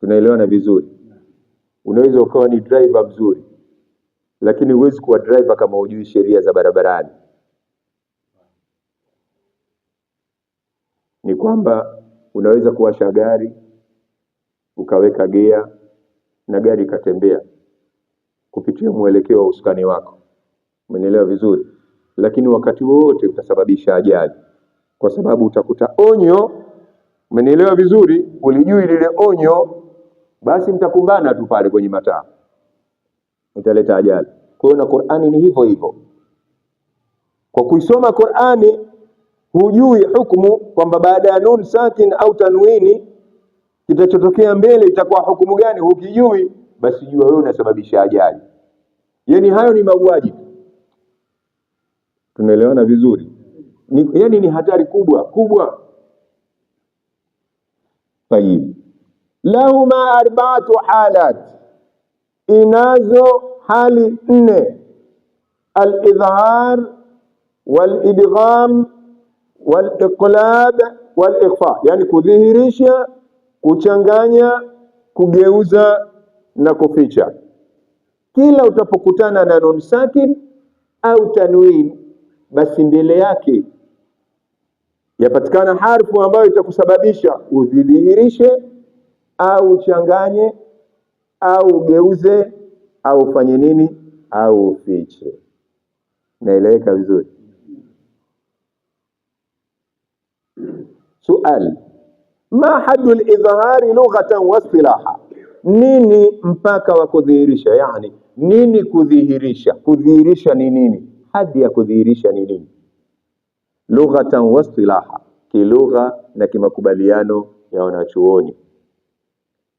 Tunaelewana vizuri? Unaweza ukawa ni driver mzuri, lakini huwezi kuwa driver kama hujui sheria za barabarani. Ni kwamba unaweza kuwasha gari ukaweka gear na gari ikatembea kupitia mwelekeo wa usukani wako, umenielewa vizuri, lakini wakati wote utasababisha ajali, kwa sababu utakuta onyo, umenielewa vizuri, ulijui lile onyo, basi mtakumbana tu pale kwenye mataa, italeta ajali. Kwa hiyo na Qur'ani ni hivyo hivyo. Kwa kuisoma Qur'ani hujui hukumu kwamba baada ya nun sakin au tanwini kitachotokea mbele itakuwa hukumu gani, hukijui, basi jua wewe unasababisha ajali. Yani hayo ni mauaji. Tunaelewana vizuri? Yani ni hatari kubwa kubwa. Tayib. Lahuma arba'atu halat, inazo hali 4: al-idhhar wal-idgham wal-iqlab wal-ikhfa, yani kudhihirisha, kuchanganya, kugeuza na kuficha. Kila utapokutana na nun sakin au tanwin, basi mbele yake yapatikana harfu ambayo itakusababisha udhihirishe au uchanganye au ugeuze au ufanye nini au ufiche. Naeleweka vizuri? Sual: ma haddu al-idhhari lughatan wa istilaha, nini mpaka wa kudhihirisha? Yani nini kudhihirisha? Kudhihirisha ni nini? Hadi ya kudhihirisha ni nini? Lughatan wa istilaha, kilugha na kimakubaliano ya wanachuoni.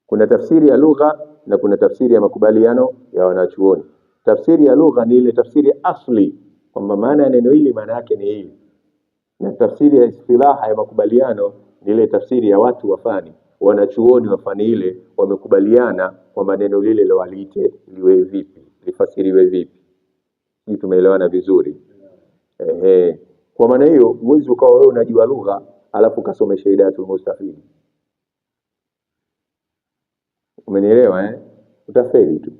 Kuna tafsiri ya lugha na kuna tafsiri ya makubaliano ya wanachuoni. Tafsiri ya lugha ni ile tafsiri asli, kwamba maana ya neno hili maana yake ni hili, na tafsiri ya istilaha ya makubaliano ni ile tafsiri ya watu wafani, wanachuoni wafani ile wamekubaliana kwa maneno lile lo waliite liwe vipi, lifasiriwe vipi. Hii tumeelewana vizuri? Kwa maana hiyo huwezi ukawa wewe unajua lugha alafu kasomesha Hidayatul Mustafid. Umenielewa Utafeli tu.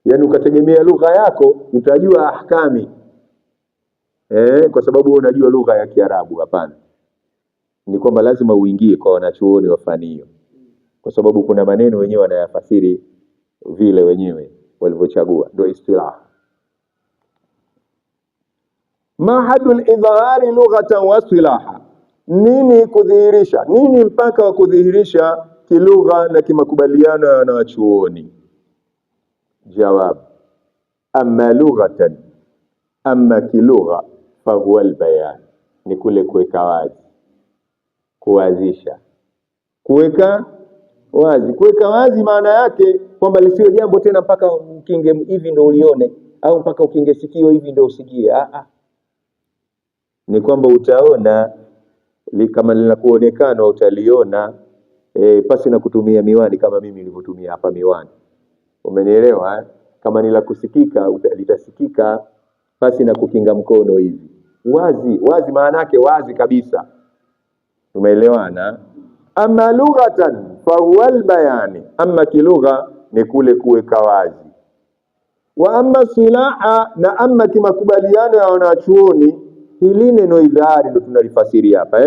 Yani ukategemea lugha yako utajua ahkami kwa sababu unajua lugha ya Kiarabu. Hapana, ni kwamba lazima uingie kwa wanachuoni wa fani hiyo, kwa sababu kuna maneno wenyewe wanayafasiri vile wenyewe walivyochagua, ndio istilah. Ma haddul idhari lughatan wa istilaha, nini kudhihirisha, nini mpaka wa kudhihirisha kilugha na kimakubaliano ya wanachuoni? Jawab: amma lughatan, amma kilugha, fa huwa albayan, ni kule kuweka wazi, kuwazisha, kuweka wazi. Kuweka wazi maana yake kwamba lisio jambo tena mpaka ukinge hivi ndio ulione, au mpaka ukinge sikio hivi ndio usikie. Ni kwamba utaona kama linakuonekana, utaliona pasi na kutumia miwani, kama mimi nilivyotumia hapa miwani. Umenielewa? Kama ni la kusikika litasikika pasi na kukinga mkono hivi. Wazi, wazi maana yake wazi kabisa. Umeelewana? Amma lughatan fa huwa albayani, amma kilugha ni kule kuweka wazi. Wa amma silaha, na amma kimakubaliano ya wanachuoni, hili neno idhari ndio tunalifasiri hapa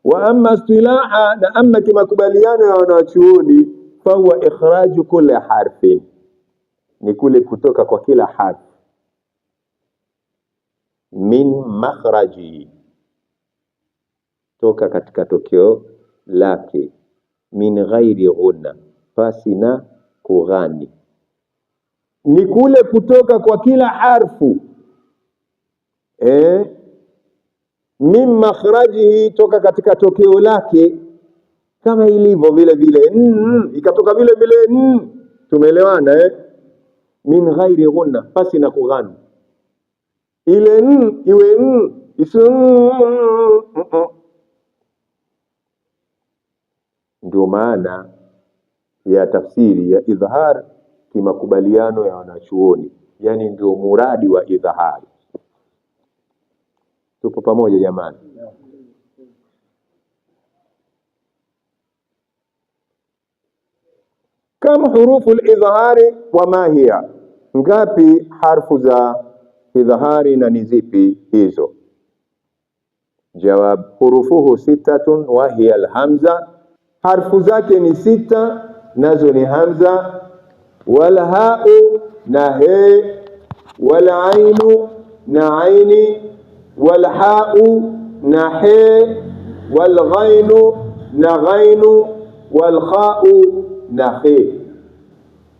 Wa amma istilaha, na amma kimakubaliano ya wanachuoni, fa huwa ikhraju kulli harfin, ni kule kutoka kwa kila harf, min makhraji, toka katika tokeo lake, min ghairi ghunna, pasina kughani, ni kule kutoka kwa kila harfu min makhrajihi, toka katika tokeo lake, kama ilivyo vile vile ikatoka vile vile tumeelewana min ghairi ghunna, pasi na kughani, ile iwe ndio maana ya tafsiri ya idhhar kimakubaliano ya wanachuoni, yani ndio muradi wa idhhari. Tupo pamoja jamani? Kam hurufu al-idhari wa ma hiya, ngapi harfu za idhari na ni zipi hizo? Jawab, hurufuhu sittatun wa hiya al-hamza, harfu zake ni sita nazo ni hamza, wal ha'u na he, wal ainu na aini, wal ha'u na he, wal ghainu na ghainu, wal kha'u na he.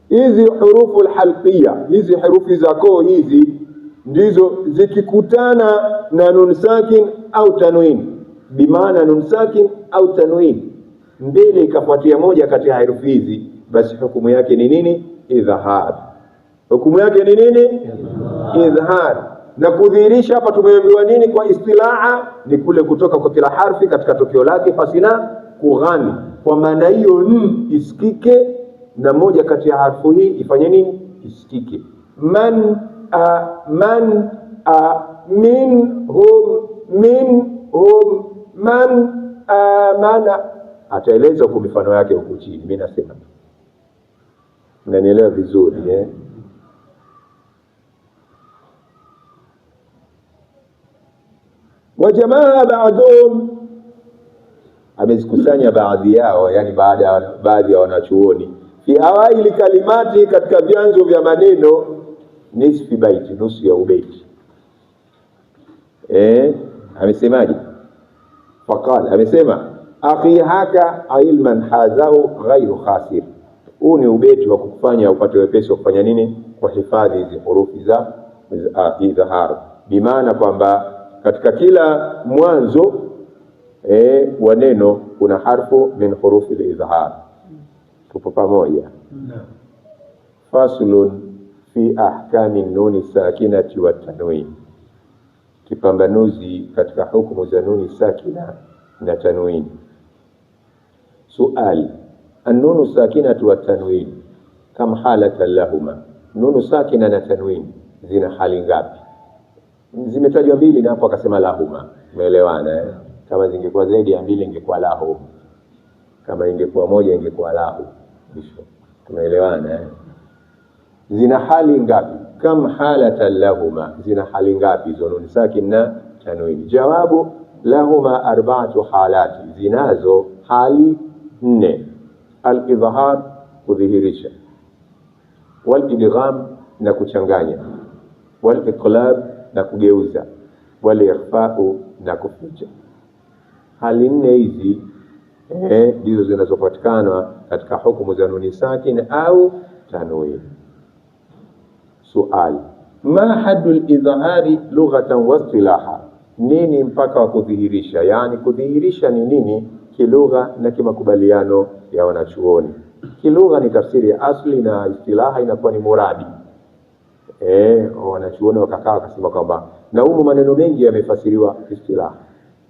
Hizi hurufu alhalqiyya, hizi herufi za koo hizi ndizo zikikutana na nun sakin au tanwin, bimaana nun sakin au tanwin mbele ikafuatia moja kati ya herufi hizi, basi hukumu yake ni nini? Idhhar. Hukumu yake ni nini? Idhhar. Na kudhihirisha hapa tumeambiwa nini kwa istilaha? Ni kule kutoka kwa kila harfi katika tokeo lake pasina kughani. Kwa maana hiyo isikike na moja kati ya harfu hii ifanye nini? Isikike. Man minhum man amana. Ataeleza kwa mifano yake huko chini, mimi nasema mnanielewa vizuri eh? Wa jamaa ba'dhum, amezikusanya baadhi yao, yani baadhi ya wanachuoni, fi awaili kalimati, katika vyanzo vya maneno, nisfi baiti, nusu ya ubeti. Amesemaje? Faqala, amesema akhi haka ilman hazahu ghairu khasir. Huu ni ubeti wa kukufanya upate wepesi wa kufanya nini? Kwa hifadhi hizi hurufi za idhhar, bimaana kwamba katika kila mwanzo wa neno kuna harfu min hurufi al-idhhar. Tupo pamoja? Faslun fi ahkami nuni sakinati wa tanwin, kipambanuzi katika hukumu za nuni sakina na tanwin. Suali, an-nunu sakinatu wa tanwin kam halatan lahuma, nunu sakina na tanwin zina hali ngapi? Zimetajwa mbili na hapo akasema lahuma. Umeelewana eh? Kama zingekuwa zaidi ya mbili ingekuwa lahu, kama ingekuwa moja ingekuwa lahu. Tumeelewana eh? Zina hali ngapi? Kam halatan lahuma, zina hali ngapi hizo nuni sakin na tanwin? Jawabu, lahuma arba'atu halati, zinazo hali 4. Al-idhhar, kudhihirisha, wal idgham, na kuchanganya, wal iqlab, na kugeuza, wal ikhfa'u, na kuficha. Hali 4 hizi ndizo zinazopatikana katika hukumu za nuni sakin au tanwin. Suali, ma haddul idhhari lughatan wa istilaha, nini mpaka wa kudhihirisha? Yani kudhihirisha ni nini kilugha na kimakubaliano ya wanachuoni? Kilugha ni tafsiri ya asli na istilaha inakuwa ni muradi. Wanachuoni wakakaa wakasema kwamba na humu maneno mengi yamefasiriwa istilaha.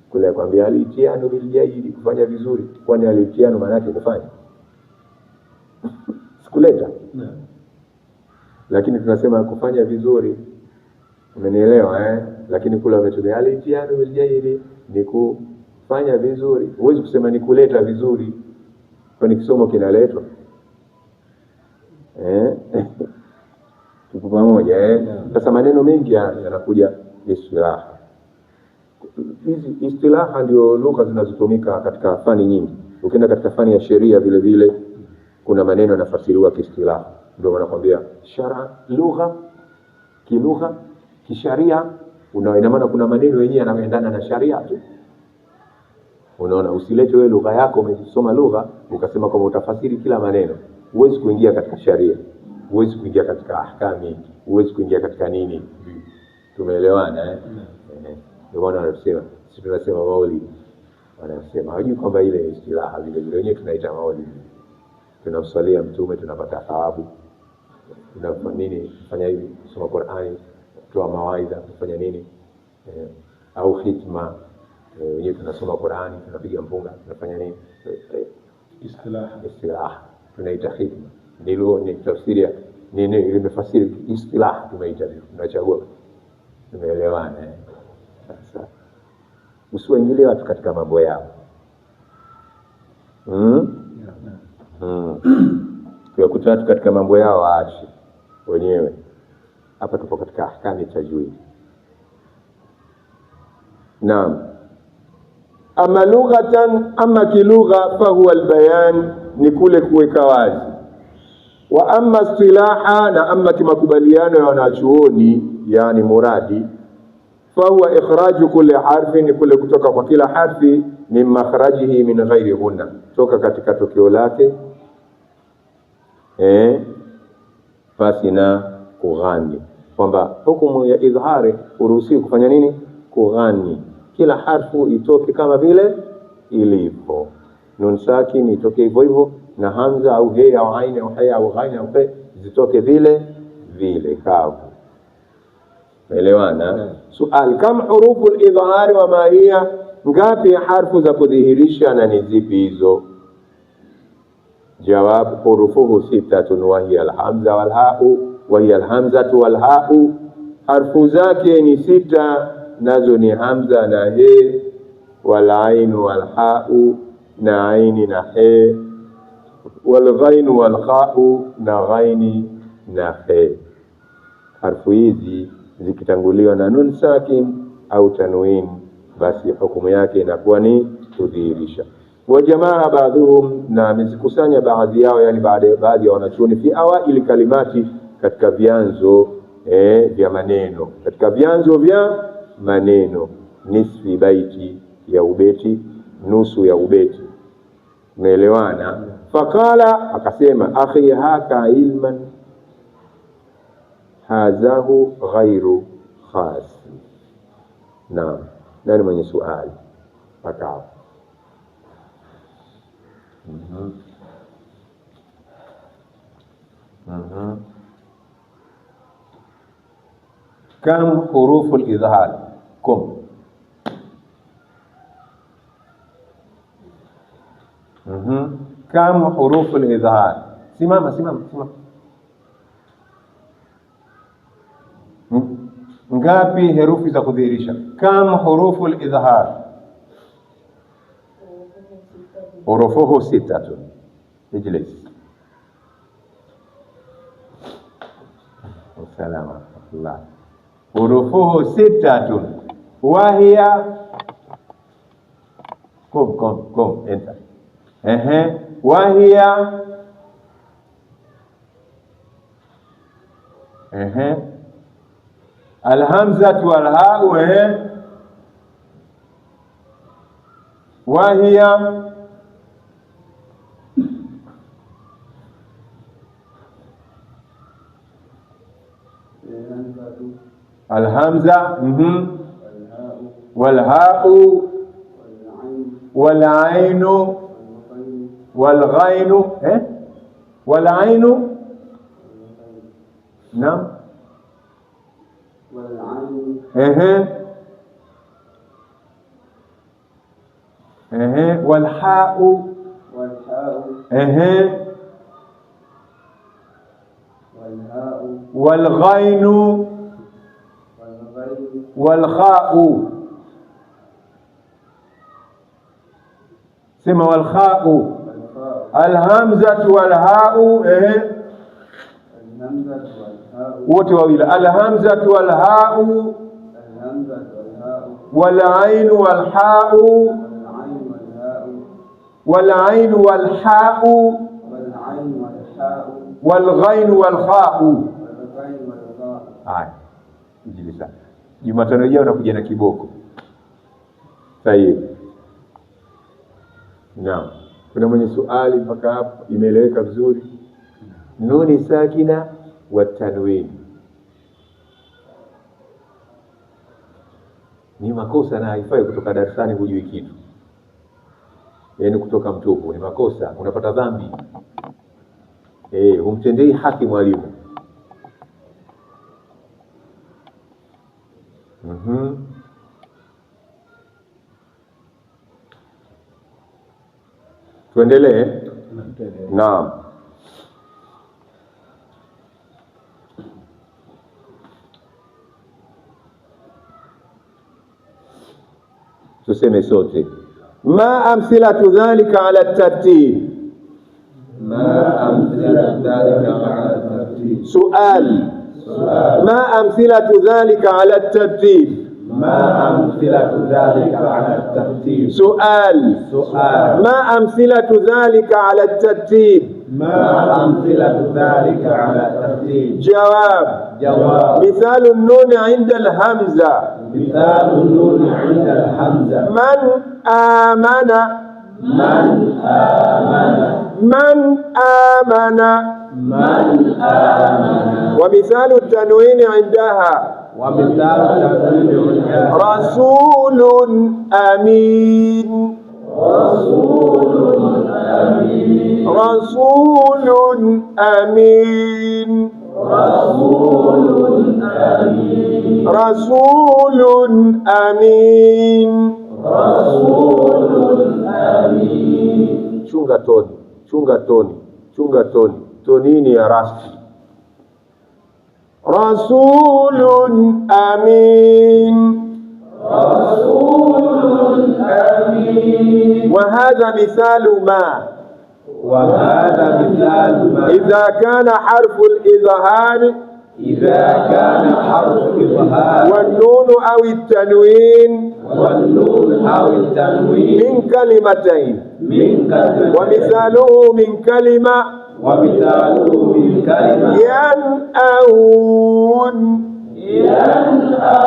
Kule kwambia alitianu biljayidi, kufanya vizuri. Kwani alitianu maana yake kufanya? Sikuleta. Lakini tunasema kufanya vizuri. Umenielewa eh? Lakini kule wametumia alitianu biljayidi ni kufanya vizuri. Huwezi kusema ni kuleta vizuri. Kwani kisomo kinaletwa? Tuko pamoja eh? Sasa maneno mengi yanakuja istilaha. Hizi istilaha ndio lugha zinazotumika katika fani nyingi. Ukienda katika fani ya sheria vile vile kuna maneno yanafasiriwa kiistilaha. Ndio wanakuambia shara, lugha, kilugha, kisharia. Ina maana kuna maneno yenyewe yanayoendana na sharia tu. Unaona, usilete wewe lugha yako umesoma lugha ukasema kama utafasiri kila maneno. Huwezi kuingia katika sharia, huwezi kuingia katika ahkami, huwezi kuingia katika nini. Tumeelewana eh? Ndio maana wanasema, sisi tunasema maulid. Wanasema hajui kwamba ile istilaha vile vile wenyewe tunaita maulid. Tunamsalia mtume tunapata thawabu. Tunafanya nini? Fanya hivi, kusoma Qur'ani, kutoa mawaidha, kufanya nini? Au hitma, wenyewe tunasoma Qur'ani, tunapiga mpunga, tunafanya nini? Istilaha. Tunaita hitma. Ndilo ni tafsiri nini limefasiri istilaha tumeita hivyo. Tunachagua. Tumeelewana eh? Sasa usiwaingilie watu katika mambo yao. kuyakutatu katika mambo yao waache wenyewe. Hapa tupo katika ahkami tajwid. Naam. Ama lughatan, ama kilugha, fa huwa albayan, ni kule kuweka wazi. Wa amma istilaha, na amma kimakubaliano ya wanachuoni, yani muradi, fa huwa ikhraju kulli harfi, ni kule kutoka kwa kila harfi, min makhrajihi min ghairi ghunna, toka katika tokeo lake pasina kughani. Kwamba hukumu ya idhari uruhusiwi kufanya nini? Kughani. Kila harfu itoke kama vile ilivyo. Nun sakin itoke hivyo hivyo, na hamza au he au ain au hay au ghain au fe zitoke vile vile kavu. Elewana? Sual, kam hurufu al-idhari wa ma hiya, ngapi harfu za kudhihirisha na ni zipi hizo? Jawab, hurufuhu sittatun wa hiya al-hamza wal ha'u wa hiya al-hamzatu wal ha'u, harfu zake ni sita, nazo ni hamza na he, wal ainu wal ha'u, na aini na he, wal ghainu wal kha'u, na ghaini na he. Harfu hizi zikitanguliwa na nun sakin au tanwin, basi hukumu yake inakuwa ni kudhihirisha. Wa jamaa baadhuhum, na amezikusanya baadhi yao, yani baadhi ya wanachuoni, fi awaili kalimati, katika vyanzo vya maneno, katika vyanzo vya maneno, nisfi baiti, ya ubeti, nusu ya ubeti. Umeelewana? Fakala, akasema, akhi haka ilman hazahu ghairu khas. Naam, nani mwenye suali? Pakao. Kam hurufu al-idhar? Kum. Kam hurufu al-idhar? Simama. Ngapi herufi za kudhihirisha? Kam hurufu al-idhar? Hurufuhu sittatun. Ijlis. Assalamu alaykum. Hurufuhu sittatun wa hiya, kum enta wa hiya alhamzatu wal ha'u wa hiya alhamza wal ha'u wal ainu wal ghainu wal ainu, naam, wal ha'u wal ghainu wal kha'u. Sema wal kha'u. Alhamzatu wal ha'u wote wawili, alhamzatu wal ha'u wal ainu wal ha'u wal ainu wal ha'u wal ghainu wal kha'u. Haya, jilisa. Jumatano ijayo unakuja na kiboko. Sahihi. Naam. Kuna mwenye swali mpaka hapo? Imeeleweka vizuri? Nuni sakina wa tanwin ni makosa, na haifai kutoka darasani hujui kitu, yaani kutoka mtupu ni makosa, unapata dhambi. Humtendei haki mwalimu. Tuendelee. Naam. Tuseme sote, ma amthilatu dhalika ala tartib, ما أمثلة ذلك على الترتيب. سؤال. ما أمثلة ذلك على الترتيب؟ ما أمثلة ذلك على الترتيب. سؤال. ما أمثلة ذلك على الترتيب؟ ما أمثلة ذلك على الترتيب. جواب. مثال النون عند الهمزة. مثال النون عند الهمزة. من آمن. من آمن. من آمن. من آمن. ومثال التنوين عندها. ومثال التنوين عندها. رسول أمين. رسول أمين. رسول أمين. رسول أمين. رسول أمين. رسول أمين. Chunga toni, chunga toni, chunga toni. Tonini ya rasti. Rasulun amin. رسول أمين. وهذا مثال ما. وهذا مثال ما إذا كان حرف الإظهار. إذا كان حرف الإظهار. والنون أو التنوين. والنون أو التنوين. من كلمتين. من كلمة. ومثاله من كلمة. ومثاله من كلمة. ينأون.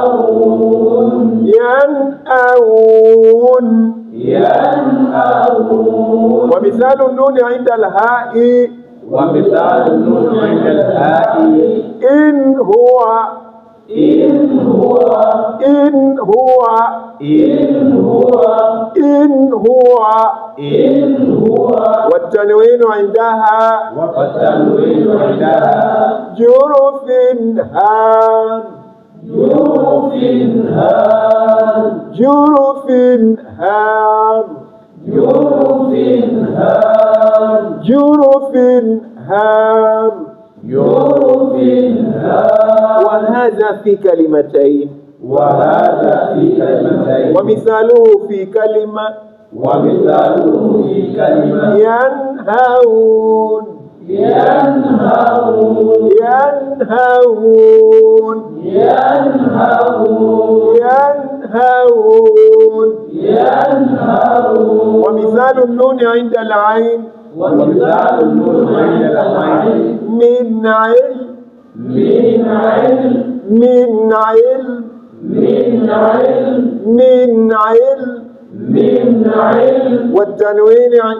ينأون. ينأون. ينأون. ومثال النون عند الهاء. ومثال النون عند الهاء. إن هو. إن هو. إن هو. إن هو. إن هو. إن هو. والتنوين عندها. والتنوين عندها. جرف هان. جرف هان. جرف هان. جرف هان. جرف هان. جرف هان. وهذا في كلمتين. وهذا في كلمتين. ومثاله في كلمة. ومثاله في كلمة. ينهون. ينهون. ينهون. ينهون. ينهون. ينهون. ومثال النون عند العين. ومثال النون عند العين. من علم. من علم. من علم. من علم. من علم. من علم.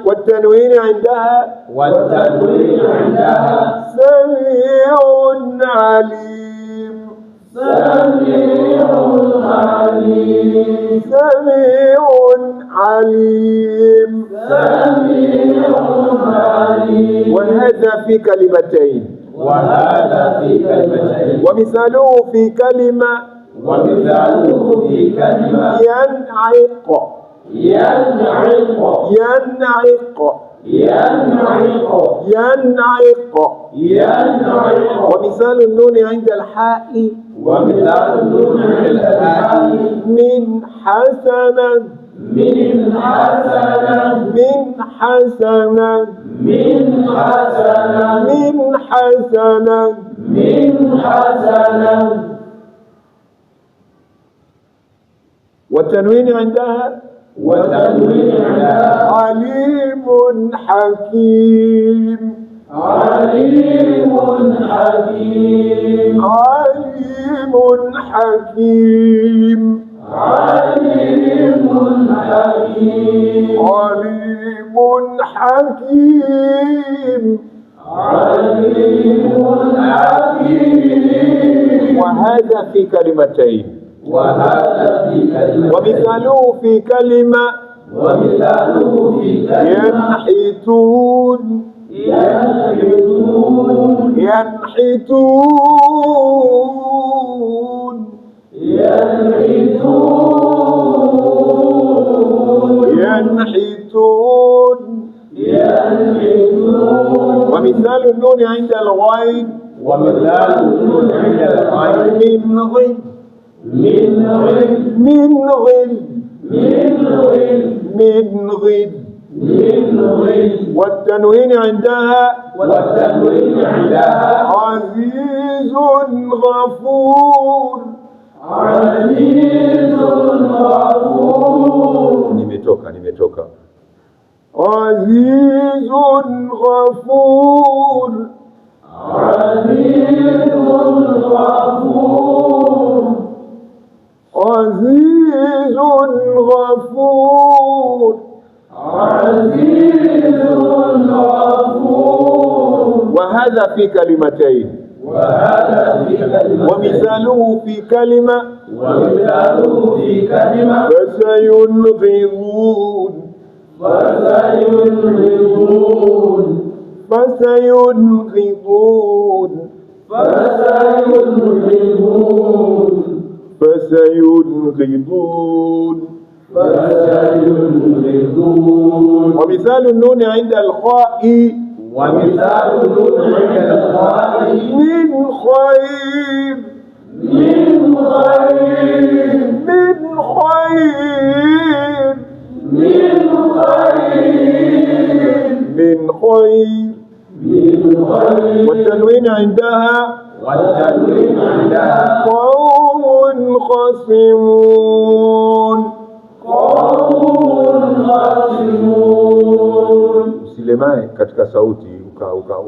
والتنوين عندها. والتنوين عندها. سميع عليم. سميع عليم. سميع عليم. سميع عليم. وهذا في كلمتين. وهذا في كلمتين. ومثاله في كلمة. ومثاله في كلمة. ينعق. ينعق. ينعق. ينعق. ينعق. ينعق. ومثال النون عند الحاء. ومثال النون عند الحاء. من حسنة. من حسنة. من حسنة. من حسنة. من حسنة. من حسنة. والتنوين عندها. والتنوين عندها. عليم حكيم. عليم حكيم. عليم حكيم. عليم حكيم. عليم حكيم. عليم حكيم. وهذا في كلمتين. وهذا في كلمة. ومثاله في كلمة. ومثاله في كلمة. ينحتون. ينحتون. ينحتون. ينحتون. ينحتون. ينحتون. ومثال النون عند الغين. ومثال النون عند الغين. من غل. من غل. من غل. من غل. من غل. والتنوين عندها والتنوين عندها عزيز غفور. عزيز غفور. nimetoka عزيز غفور. عزيز غفور. عزيز غفور. عزيز غفور. وهذا في كلمتين. وهذا في كلمة. ومثاله في كلمة. ومثاله في كلمة. فسينغضون. فسينغضون. فسينغضون. فسينغضون. فسينغضون. فسينغضون. ومثال النون عند الخاء. ومثال النون عند الخاء. من خير. من خير. من خير. من خير. من خير. من خير. والتنوين عندها والتنوين عندها قوم خصمون. قوم خصمون. Usilemae katika sauti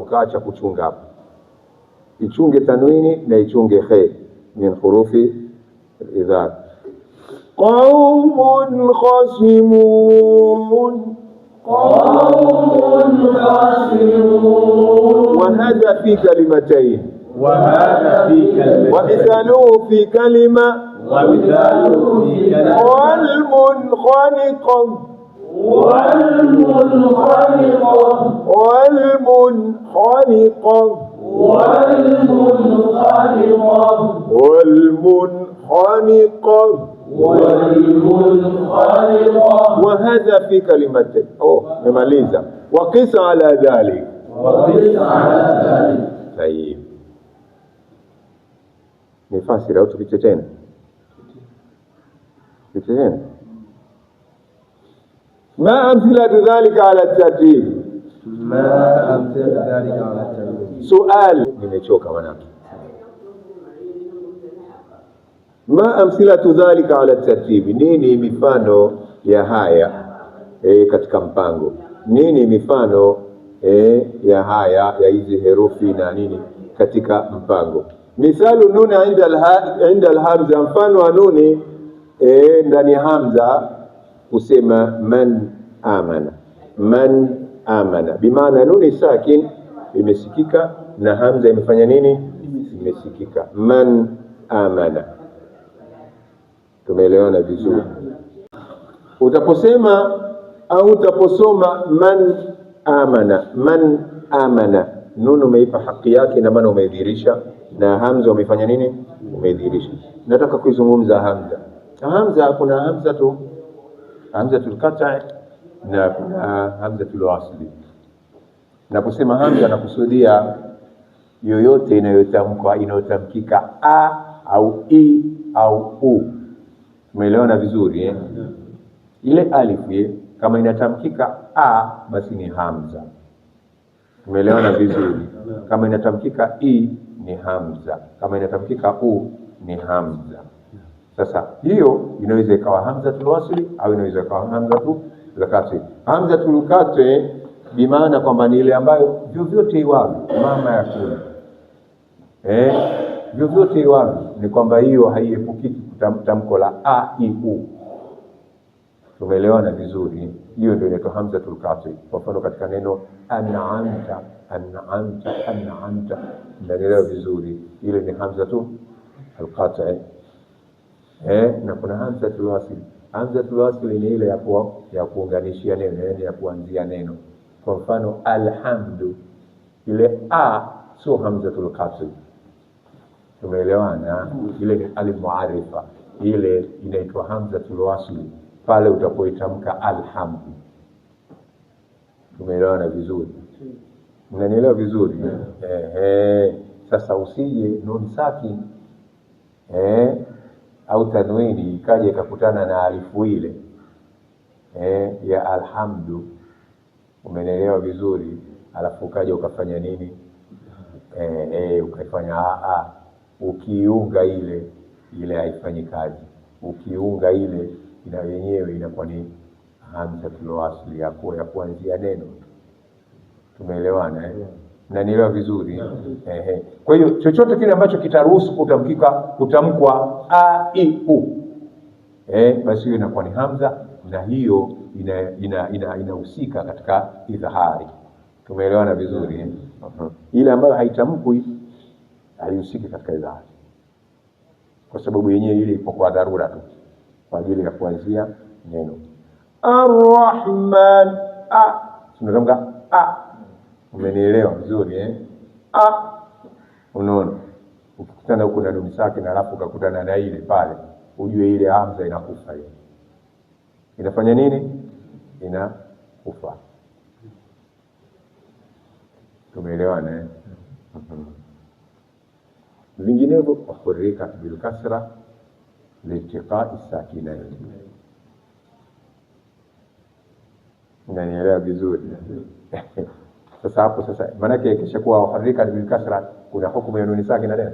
ukaacha kuchunga hapo. Ichunge tanwini na ichunge khe min hurufi al-idhar. Qaumun khasimun. قوم خصمون. وهذا في كلمتين. وهذا في كلمة. ومثاله في كلمة. ومثاله في كلمة. والمنخنقة. والمنخنقة. والمنخنقة. والمنخنقة. والمنخنقة. والمنخنقة. وهذا في كلمتين. مماليزة. وقس على ذلك. وقس على ذلك. طيب نفسر أو تكتتين ما أمثلة ذلك على الترتيب؟ ما أمثلة ذلك على الترتيب؟ سؤال nimechoka manake. ما أمثلة ذلك على الترتيب, nini mifano ya haya katika mpango? Nini mifano ya haya ya hizi herufi na nini katika mpango? Mithalu nuni inda alhamza, mfano wa nuni ndani hamza kusema man amana. Man amana bimaana nuni sakin imesikika na hamza imefanya nini? Imesikika. Man amana. Tumeelewana vizuri? Utaposema au utaposoma man amana, man amana, nunu umeipa haki yake na maana umeidhihirisha, na hamza umefanya nini? Umeidhihirisha. Nataka kuizungumza hamza. Hamza kuna hamzatul qat'i na kuna hamzatul wasli. Naposema hamza nakusudia yoyote inayotamkika a au i au u. Umeelewana vizuri Ile alif kama inatamkika a basi ni hamza. Umeelewana vizuri? Kama inatamkika i ni hamza, kama inatamkika u ni hamza. Sasa hiyo inaweza ikawa hamzatul wasli au inaweza ikawa hamzatul qat'i. Hamzatul qat'i bimaana kwamba ni ile ambayo vyovyote iwavyo mama ya kula vyovyote iwavyo ni kwamba hiyo haiepukiki tamko la a i u. Tumeelewana vizuri? Hiyo ndio inaitwa hamzatul qat'i. Kwa mfano katika neno an'amta, an'amta, an'amta, unaelewa vizuri, ile ni hamzatul qat'i. Na kuna hamzatul wasl. Hamzatul wasl ni ile ya kuunganishia neno, yani ya kuanzia neno. Kwa mfano alhamdu, ile a sio hamzatul qat'i. Tumeelewana? Ile ni alif muarifa, ile inaitwa hamzatul wasl pale utapoitamka alhamdu. Tumeelewana vizuri? Mnanielewa vizuri? Sasa usije nun sakin au tanwini ikaje ikakutana na alifu ile ya alhamdu Umeelewa vizuri? Alafu ukaja ukafanya nini? Ukafanya ukiunga ile haifanyi kazi. Ukiunga ile ina yenyewe inakuwa ni hamzatul wasli ya kuanzia neno. Tumeelewana na nielewa vizuri? Kwa hiyo chochote kile ambacho kitaruhusu kutamkwa a i u, basi hiyo inakuwa ni hamza, na hiyo inahusika katika idhahari. Tumeelewana vizuri? Ile ambayo haitamkwi haihusiki katika idhahari, kwa sababu yenyewe ile ipo kwa dharura tu kwa ajili ya kuanzia neno. Ar-Rahman, tunatamka umenielewa vizuri? Unaona, ukikutana huko na nuni sakina alafu ukakutana na ile pale, ujue ile hamza inakufa. Ile inafanya nini? Inakufa. Tumeelewana? Vinginevyo hurrika bil kasra liltiqa'i sakinain. Unanielewa vizuri? Sasa hapo maana yake kisha kuwa hurrika bil kasra, kuna hukumu ya nuni sakina tena?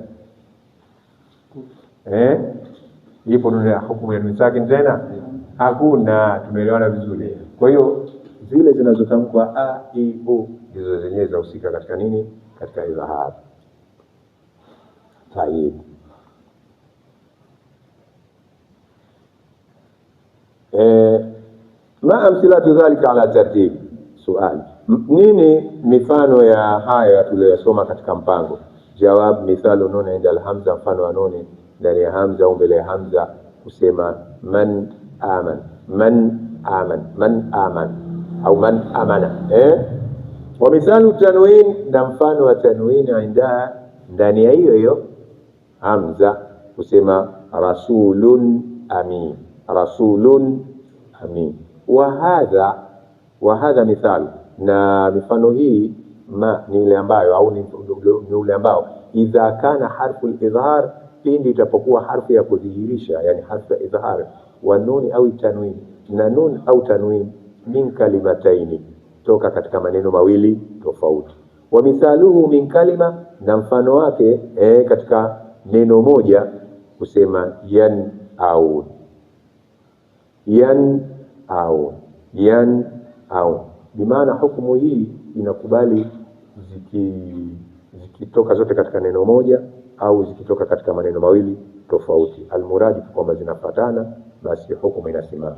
Ipo hukumu ya nuni sakina tena? Hakuna. Tumeelewana vizuri? Kwa hiyo zile zinazotamkwa a i u ndizo zenyewe zahusika katika nini? Katika idhahar. Tayeb. Ma amthilatu dhalika ala tartib. Swali, nini mifano ya haya tuliyosoma katika mpango? Jawab, mithalu nun inda alhamza, mfano wa nuni ndani ya hamza au mbele ya hamza, kusema man aman, man aman, man aman au man amana. Wa mithalu tanwin, na mfano wa tanwin inda, ndani ya hiyo hamza, kusema rasulun amin, rasulun amin. Wa hadha mithal, na mifano hii ni ile ambayo au ni ule ambao idha kana harfu al-idhhar, pindi itapokuwa harfu ya kudhihirisha, yani harfu ya idhhar, wa nuni au tanwin, na nun au tanwin, min kalimataini, toka katika maneno mawili tofauti. Wa mithaluhu min kalima, na mfano wake katika neno moja, kusema yan au, yan au, yan au. Bimaana hukumu hii inakubali zikitoka zote katika neno moja au zikitoka katika maneno mawili tofauti. Almuradi kwamba zinafuatana, basi hukumu inasimama.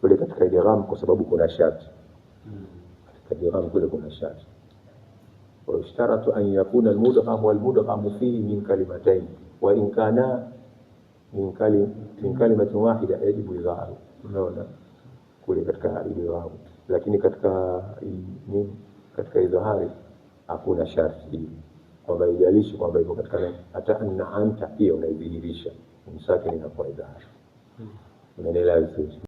Kule katika idgham, kwa sababu kuna sharti katika idgham, kule kuna sharti. Wa ishtaratu an yakuna almudgham wal mudgham fihi min kalimatayn, wa in kana min kalimatin wahida yajibu idharu. Unaona kule katika idgham, lakini katika idhahari hakuna sharti hili, kwamba ijalishi kwamba ipo katika hata anta pia unaidhihirisha msakini na kwa idhahari. Unaelewa vizuri?